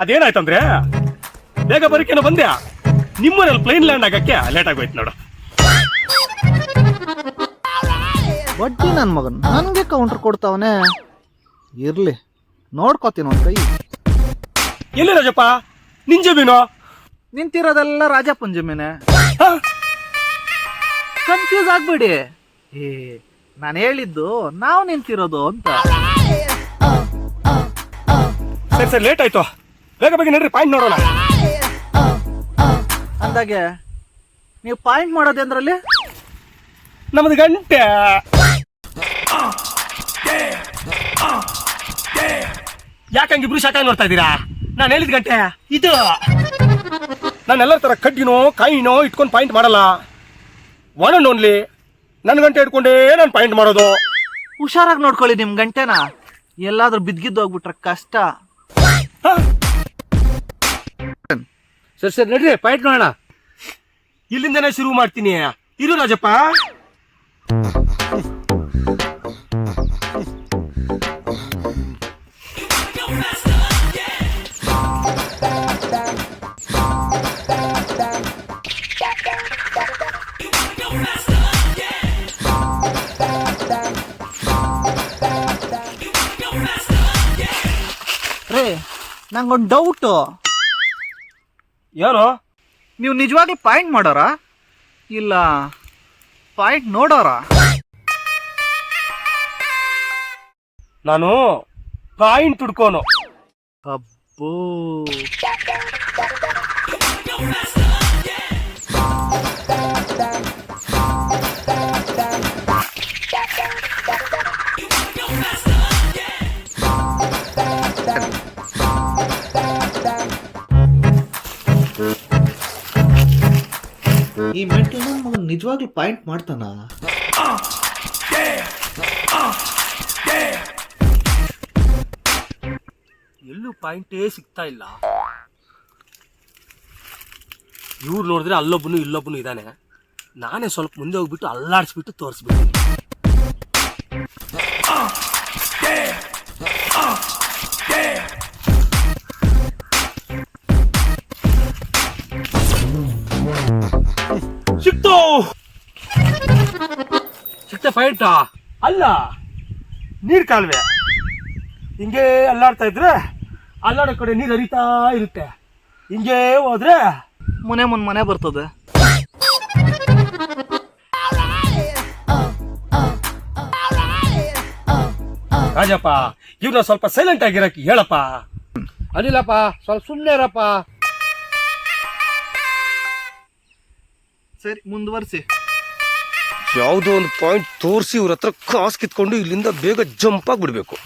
ಅದೇನಾಯ್ತಂದ್ರೆ ಬೇಗ ಬರಕೇನೋ ಬಂದ್ಯಾ, ನಿಮ್ಮನೇಲಿ ಪ್ಲೇನ್ ಲ್ಯಾಂಡ್ ಆಗಕ್ಕೆ ಲೇಟ್ ಆಗೋಯ್ತು ನೋಡು. ಬಡ್ಡಿ ನನ್ ಮಗನ್ ನನ್ಗೆ ಕೌಂಟರ್ ಕೊಡ್ತಾವನೆ. ಇರ್ಲಿ ನೋಡ್ಕೋತೀನಿ ಒಂದ್ ಕೈ. ಎಲ್ಲಿ ರಾಜಪ್ಪ ನಿನ್ ಜಮೀನು? ನಿಂತಿರೋದೆಲ್ಲ ರಾಜಪ್ಪನ್ ಜಮೀನೆ. ಕನ್ಫ್ಯೂಸ್ ಆಗ್ಬೇಡಿ. ನಾನು ಹೇಳಿದ್ದು ನಾವು ನಿಂತಿರೋದು ಅಂತ. ಸರಿ ಸರಿ ಲೇಟ್ ಆಯ್ತು, ಬೇಗ ಬೇಗ ನಡ್ರಿ ಪಾಯಿಂಟ್ ನೋಡೋಣ. ಅಂದಾಗೆ ನೀವು ಪಾಯಿಂಟ್ ಮಾಡೋದೇಂದ್ರಲ್ಲಿ? ನಮ್ದು ಗಂಟೆ. ಯಾಕಂಗಿಬ್ರು ಶಾಖ ನೋಡ್ತಾ ಇದ್ದೀರಾ? ನಾನು ಹೇಳಿದ ಗಂಟೆ ಇದು. ನಾನು ಎಲ್ಲರ ತರ ಕಡ್ಡಿನೋ ಕಾಯಿನೋ ಇಟ್ಕೊಂಡು ಪಾಯಿಂಟ್ ಮಾಡಲ್ಲ. ಒನ್ ಅಂಡ್ ಓನ್ಲಿ ನನ್ನ ಗಂಟೆ ಇಟ್ಕೊಂಡೇ ನಾನು ಪಾಯಿಂಟ್ ಮಾಡೋದು. ಹುಷಾರಾಗಿ ನೋಡ್ಕೊಳ್ಳಿ ನಿಮ್ ಗಂಟೆನ, ಎಲ್ಲಾದ್ರೂ ಬಿದ್ಗಿದ್ದು ಹೋಗ್ಬಿಟ್ರೆ ಕಷ್ಟ. ಸರಿ ಸರಿ ನಡ್ರಿ ಪಾಯಿಂಟ್ ನೋಡೋಣ. ಇಲ್ಲಿಂದನೇ ಶುರು ಮಾಡ್ತೀನಿ. ಇರು ರಾಜಪ್ಪ. ರೇ ನಂಗೊಂದು ಡೌಟು. ಏನು? ನೀವು ನಿಜವಾಗ್ಲೂ ಪಾಯಿಂಟ್ ಮಾಡೋರಾ ಇಲ್ಲ ಪಾಯಿಂಟ್ ನೋಡೋರಾ? ನಾನು ಪಾಯಿಂಟ್ ಹುಡ್ಕೋನು. ಅಬ್ಬೋ, ಈ ಮೆಂಟಲ್ ಮಗ ನಿಜವಾಗ್ಲೂ ಪಾಯಿಂಟ್ ಮಾಡ್ತಾನ? ಎಲ್ಲೂ ಪಾಯಿಂಟೇ ಸಿಗ್ತಾ ಇಲ್ಲ. ಇವ್ರು ನೋಡಿದ್ರೆ ಅಲ್ಲೊಬ್ಬನು ಇಲ್ಲೊಬ್ಬನು ಇದ್ದಾನೆ. ನಾನೇ ಸ್ವಲ್ಪ ಮುಂದೆ ಹೋಗ್ಬಿಟ್ಟು ಅಲ್ಲಾಡಿಸ್ಬಿಟ್ಟು ತೋರಿಸ್ಬಿಟ್ಟು. ಸಿಕ್ತು. ಸಿಕ್ತ ಪಾಯಿಂಟ್ ಅಲ್ಲ, ನೀರ್ ಕಾಲುವೆ. ಹಿಂಗೆ ಅಲ್ಲಾಡ್ತಾ ಇದ್ರೆ ಅಲ್ಲಾಡೋ ಕಡೆ ನೀರು ಹರಿತಾ ಇರುತ್ತೆ. ಹಿಂಗೆ ಹೋದ್ರೆ ಮುನೆ ಮನೆ ಬರ್ತದೆ. ರಾಜಪ್ಪ ಇವ್ನ ಸ್ವಲ್ಪ ಸೈಲೆಂಟ್ ಆಗಿರಕ್ಕೆ ಹೇಳಪ್ಪ. ಅನಿಲಪ್ಪ ಸ್ವಲ್ಪ ಸುಮ್ಮನೆ ಇರಪ್ಪ. ಸರಿ ಮುಂದುವರ್ಸಿ. ಯಾವುದೋ ಒಂದು ಪಾಯಿಂಟ್ ತೋರಿಸಿ ಇವ್ರ ಹತ್ರ ಕಾಸು ಕಿತ್ಕೊಂಡು ಇಲ್ಲಿಂದ ಬೇಗ ಜಂಪ್ ಆಗ್ಬಿಡ್ಬೇಕು.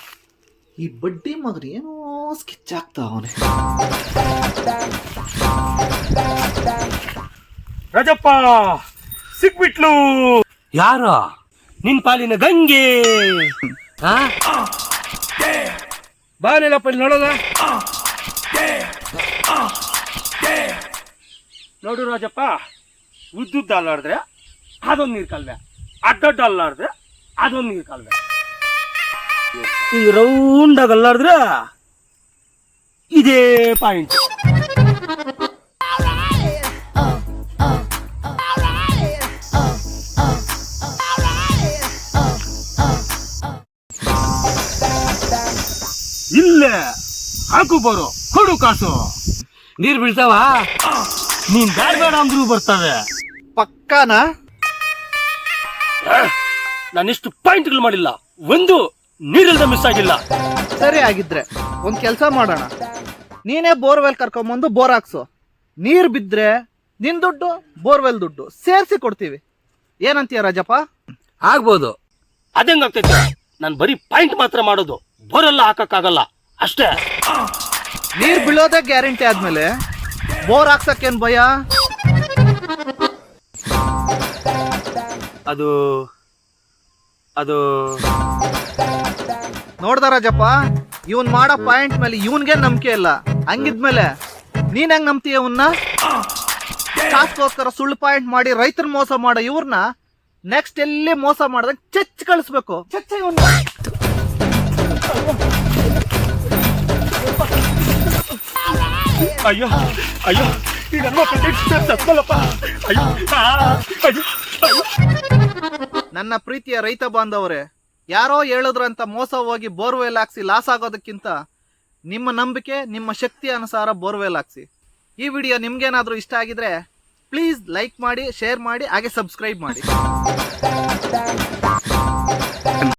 ಈ ಬಡ್ಡಿ ಮಗರು ಏನೋ ಸ್ಕಿಚ್ ಆಗ್ತಾ ಅವನೇ. ರಾಜಪ್ಪ ಸಿಕ್ಬಿಟ್ಲು. ಯಾರು? ನಿನ್ ಪಾಲಿನ ಗಂಗೆ. ಬಾ ಅನಿಲಪ್ಪ ಇಲ್ಲಿ ನೋಡೋದ. ನೋಡು ರಾಜಪ್ಪ, ಉದ್ದುದ್ದ ಅಲ್ಲಾಡಿದ್ರೆ ಅದೊಂದು ನೀರು ಕಾಲುವೆ, ಅಡ್ಡಡ್ಡ ಅಲ್ಲಾಡಿದ್ರೆ ಅದೊಂದು ನೀರು ಕಾಲುವೆ. ಈಗ ರೌಂಡ್ ಆಗಿ ಅಲ್ಲಾಡಿದ್ರೆ ಇದೇ ಪಾಯಿಂಟ್. ಇಲ್ಲೇ ಹಾಕು ಬರೋ ಕೊಡು ಕಾಸು. ನೀರ್ ಬೀಳ್ತಾವ? ನೀನ್ ಬೇಡ ಬೇಡ ಅಂದ್ರೂ ಬರ್ತವೆ. ಪಕ್ಕಾನಾ? ನಾನಿಷ್ಟು ಪಾಯಿಂಟ್ಗಳು ಮಾಡಿಲ್ಲ, ಒಂದು ನೀರಿಲ್ದ ಮಿಸ್ ಆಗಿಲ್ಲ. ಸರಿ ಆಗಿದ್ರೆ ಒಂದ್ ಕೆಲ್ಸ ಮಾಡೋಣ, ನೀನೇ ಬೋರ್ವೆಲ್ ಕರ್ಕೊಂಬಂದು ಬೋರ್ ಹಾಕ್ಸು. ನೀರ್ ಬಿದ್ರೆ ನಿನ್ ದುಡ್ಡು ಬೋರ್ವೆಲ್ ದುಡ್ಡು ಸೇರ್ಸಿ ಕೊಡ್ತೀವಿ. ಏನಂತೀಯ ರಾಜಪ್ಪ? ಆಗ್ಬೋದು. ಅದಂಗಾಗ್ತೈತೆ. ನಾನು ಬರೀ ಪಾಯಿಂಟ್ ಮಾತ್ರ ಮಾಡೋದು, ಬೋರೆಲ್ಲ ಹಾಕಕ್ಕಾಗಲ್ಲ ಅಷ್ಟೇ. ನೀರ್ ಬೀಳೋದೇ ಗ್ಯಾರಂಟಿ ಆದ್ಮೇಲೆ ಬೋರ್ ಹಾಕ್ಸಕ್ಕೇನ್ ಭಯ? ಅದು ಅದು ನೋಡ್ದ ರಾಜಪ್ಪ, ಇವನ್ ಮಾಡೋ ಪಾಯಿಂಟ್ ಮೇಲೆ ಇವನ್ಗೆ ನಂಬಿಕೆ ಇಲ್ಲ. ಹಂಗಿದ್ಮೇಲೆ ನೀನ್ ಹೆಂಗ್ ನಂಬ್ತೀಯ ಇವನ್ನ? ಕಾಸ್ಗೋಸ್ಕರ ಸುಳ್ಳು ಪಾಯಿಂಟ್ ಮಾಡಿ ರೈತರ ಮೋಸ ಮಾಡೋ ಇವ್ರನ್ನ ನೆಕ್ಸ್ಟ್ ಎಲ್ಲಿ ಮೋಸ ಮಾಡಿದಾಗ ಚೆಚ್ಚ ಕಳಿಸ್ಬೇಕು. ಚೆಚ್ಚ ಇವನ್ನ. ಅಯ್ಯೋ ಅಯ್ಯೋ ಈ ನನ್ನ ಮಕ್ಕಳಿಗೆ ಸತ್ಮಲ್ಲಪ್ಪ. ಅಯ್ಯೋ ಅಯ್ಯೋ ಅಯ್ಯೋ. ನನ್ನ ಪ್ರೀತಿಯ ರೈತ ಬಾಂಧವರೇ, ಯಾರೋ ಹೇಳಿದ್ರಂತ ಮೋಸ ಹೋಗಿ ಬೋರ್ವೆಲ್ ಹಾಕ್ಸಿ ಲಾಸ್ ಆಗೋದಕ್ಕಿಂತ ನಿಮ್ಮ ನಂಬಿಕೆ ನಿಮ್ಮ ಶಕ್ತಿ ಅನುಸಾರ ಬೋರ್ವೆಲ್ ಹಾಕ್ಸಿ. ಈ ವಿಡಿಯೋ ನಿಮ್ಗೇನಾದ್ರೂ ಇಷ್ಟ ಆಗಿದ್ರೆ ಪ್ಲೀಸ್ ಲೈಕ್ ಮಾಡಿ, ಶೇರ್ ಮಾಡಿ, ಹಾಗೆ ಸಬ್ಸ್ಕ್ರೈಬ್ ಮಾಡಿ.